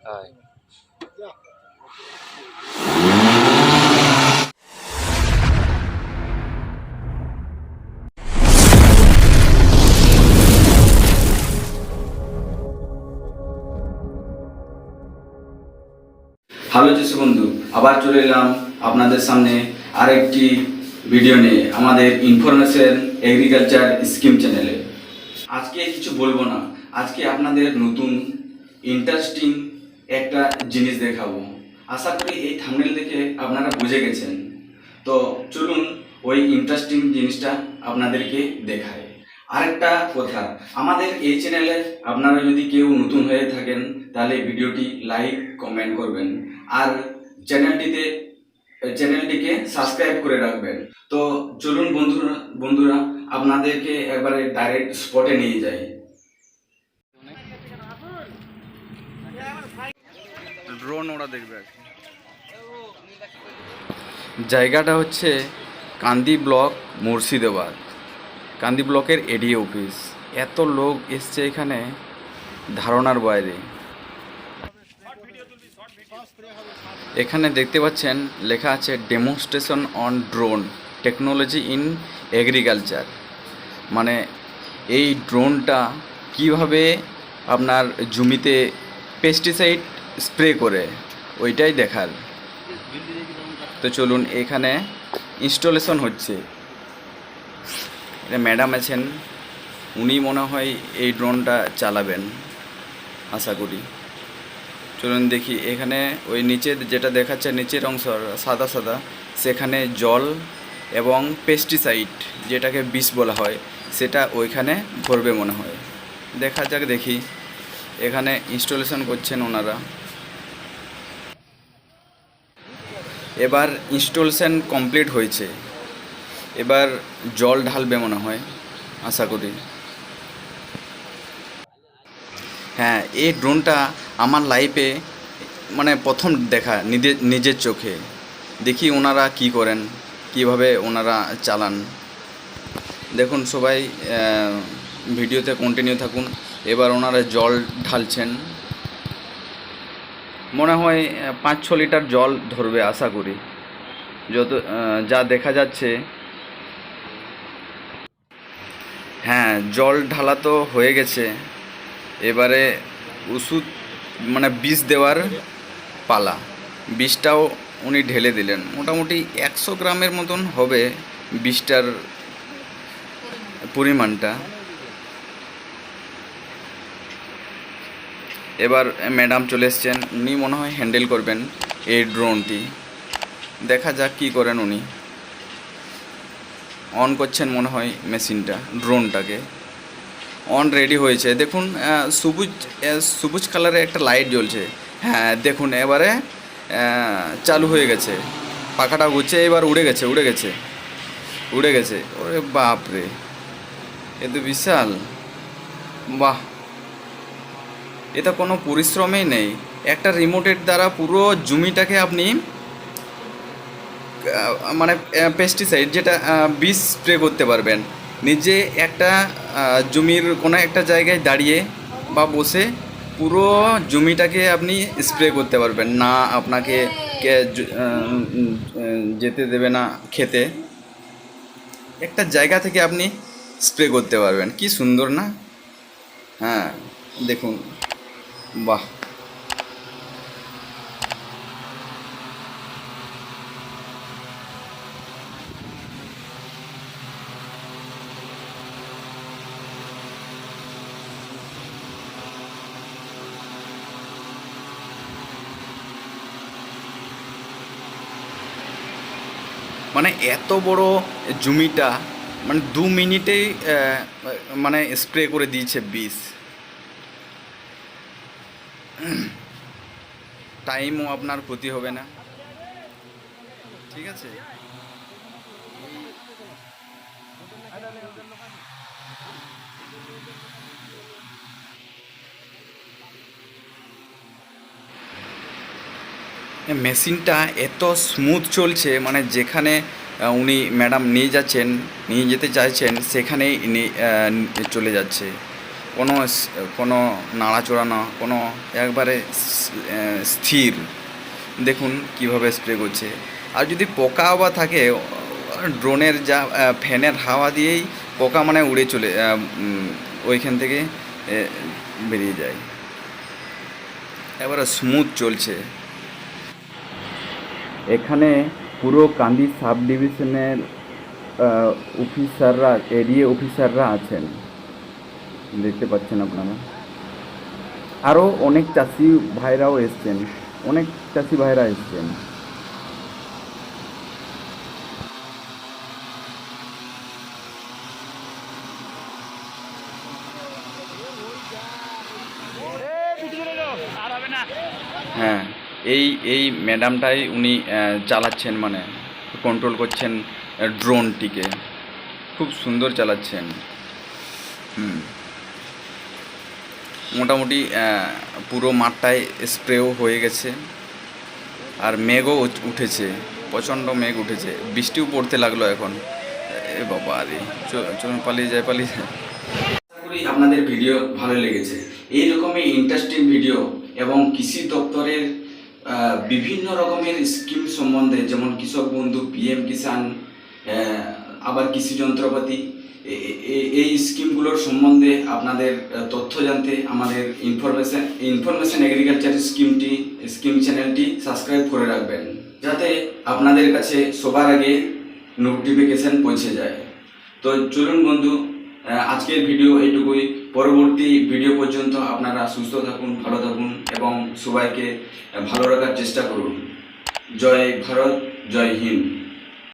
হয়। হ্যালো চাষি বন্ধু, আবার চলে এলাম আপনাদের সামনে আরেকটি ভিডিও নিয়ে আমাদের ইনফরমেশন এগ্রিকালচার স্কিম চ্যানেলে। আজকে কিছু বলবো না, আজকে আপনাদের নতুন ইন্টারেস্টিং একটা জিনিস দেখাবো। আশা করি এই থাম্বনেল দেখে আপনারা বুঝে গেছেন। তো চলুন ওই ইন্টারেস্টিং জিনিসটা আপনাদেরকে দেখায়। আরেকটা কথা, আমাদের এই চ্যানেলে আপনারা যদি কেউ নতুন হয়ে থাকেন তাহলে ভিডিওটি লাইক কমেন্ট করবেন আর চ্যানেলটিকে সাবস্ক্রাইব করে রাখবেন। তো চলুন বন্ধুরা আপনাদেরকে একবারে ডাইরেক্ট স্পটে নিয়ে যাই। ড্রোন ওরা দেখবে আর কি। জায়গাটা হচ্ছে কান্দি ব্লক, মুর্শিদাবাদ। কান্দি ব্লকের এডিও অফিস। এত লোক এসছে এখানে ধারণার বাইরে। এখানে দেখতে পাচ্ছেন লেখা আছে demonstration on drone technology in agriculture. মানে এই ড্রোনটা কিভাবে আপনার জমিতে পেস্টিসাইড স্প্রে করে ওইটাই দেখার। তো চলুন, এখানে ইনস্টলেশন হচ্ছে। ম্যাডাম আছেন, উনি মনে হয় এই ড্রোনটা চালাবেন আশা করি। চলুন দেখি। এখানে ওই নিচে যেটা দেখাচ্ছে, নিচের অংশ সাদা সাদা, সেখানে জল এবং পেস্টিসাইড যেটাকে বিষ বলা হয় সেটা ওইখানে ভরবে মনে হয়। দেখা যাক, দেখি। এখানে ইনস্টলেশন করছেন ওনারা। এবার ইনস্টলেশন কমপ্লিট হয়েছে, এবার জল ঢালবে মনে হয় আশা করি। হ্যাঁ, এই ড্রোনটা আমার লাইফে মানে প্রথম দেখা নিজের চোখে। দেখি ওনারা কি করেন, কিভাবে ওনারা চালান। দেখুন সবাই, ভিডিওতে কন্টিনিউ থাকুন। এবার ওনারা জল ঢালছেন, মনে হয় 5-6 লিটার জল ধরবে আশা করি, যা দেখা যাচ্ছে। হ্যাঁ, জল ঢালা তো হয়ে গেছে, এবারে ওষুধ মানে বিষ দেওয়ার পালা। বিষটাও উনি ঢেলে দিলেন। মোটামুটি 100 গ্রামের মতন হবে বিষটার পরিমাণটা। এবার ম্যাডাম চলে এসছেন, উনি মনে হয় হ্যান্ডেল করবেন এই ড্রোনটি। দেখা যাক কী করেন উনি। অন করছেন মনে হয় মেশিনটা, ড্রোনটাকে। অন রেডি হয়েছে, দেখুন সবুজ কালারের একটা লাইট জ্বলছে। হ্যাঁ দেখুন, এবারে চালু হয়ে গেছে। পাখাটা ঘুরছে, এবার উড়ে গেছে। ওরে বাপরে, এ তো বিশাল! বাহ, এটা কোনো পরিশ্রমই নেই। একটা রিমোটের দ্বারা পুরো জমিটাকে আপনি মানে পেস্টিসাইড যেটা বিষ স্প্রে করতে পারবেন। নিজে একটা জমির কোনো একটা জায়গায় দাঁড়িয়ে বা বসে পুরো জমিটাকে আপনি স্প্রে করতে পারবেন না। আপনাকে যেতে দেবে না খেতে, একটা জায়গা থেকে আপনি স্প্রে করতে পারবেন। কি সুন্দর না? হ্যাঁ দেখুন, বাহ। মানে এত বড় জমিটা মানে 2 মিনিটেই মানে স্প্রে করে দিয়েছে বিষ। টাইমও আপনার ক্ষতি হবে না, ঠিক আছে। মেশিনটা এত স্মুথ চলছে, মানে যেখানে উনি ম্যাডাম নিয়ে যেতে চাইছেন সেখানেই চলে যাচ্ছে। কোনো নাড়াচড়া না, কোনো একবারে স্থির। দেখুন কিভাবে স্প্রে করছে। আর যদি পোকা বা থাকে, ড্রোনের যা ফ্যানের হাওয়া দিয়েই পোকা মানে উড়ে চলে ওইখান থেকে বেরিয়ে যায়। এবারে স্মুথ চলছে। এখানে পুরো কান্দি সাব ডিভিশনের অফিসাররা, এরিয়া অফিসাররা আছেন, দেখতে পাচ্ছেন আপনারা। আরও অনেক চাষি ভাইরাও এসছেন, এসছেন। হ্যাঁ, এই ম্যাডামটাই উনি চালাচ্ছেন, মানে কন্ট্রোল করছেন ড্রোনটিকে। খুব সুন্দর চালাচ্ছেন। মোটামুটি পুরো মাঠটায় স্প্রেও হয়ে গেছে। আর মেঘও উঠেছে, প্রচণ্ড মেঘ উঠেছে, বৃষ্টিও পড়তে লাগলো এখন। এ বাবা, আরে চলুন পালিয়ে যায়। আশা করি আপনাদের ভিডিও ভালো লেগেছে। এইরকমই ইন্টারেস্টিং ভিডিও এবং কৃষি দপ্তরের বিভিন্ন রকমের স্কিম সম্বন্ধে, যেমন কৃষক বন্ধু, PM কিষাণ, আবার কৃষি যন্ত্রপাতি, এই স্কিমগুলোর সম্বন্ধে আপনাদের তথ্য জানতে আমাদের ইনফরমেশন এগ্রিকালচার স্কিম চ্যানেলটি সাবস্ক্রাইব করে রাখবেন, যাতে আপনাদের কাছে সবার আগে নোটিফিকেশান পৌঁছে যায়। তো চলুন বন্ধু, আজকের ভিডিও এইটুকুই। পরবর্তী ভিডিও পর্যন্ত আপনারা সুস্থ থাকুন, ভালো থাকুন এবং সবাইকে ভালো রাখার চেষ্টা করুন। জয় ভারত, জয় হিন্দ।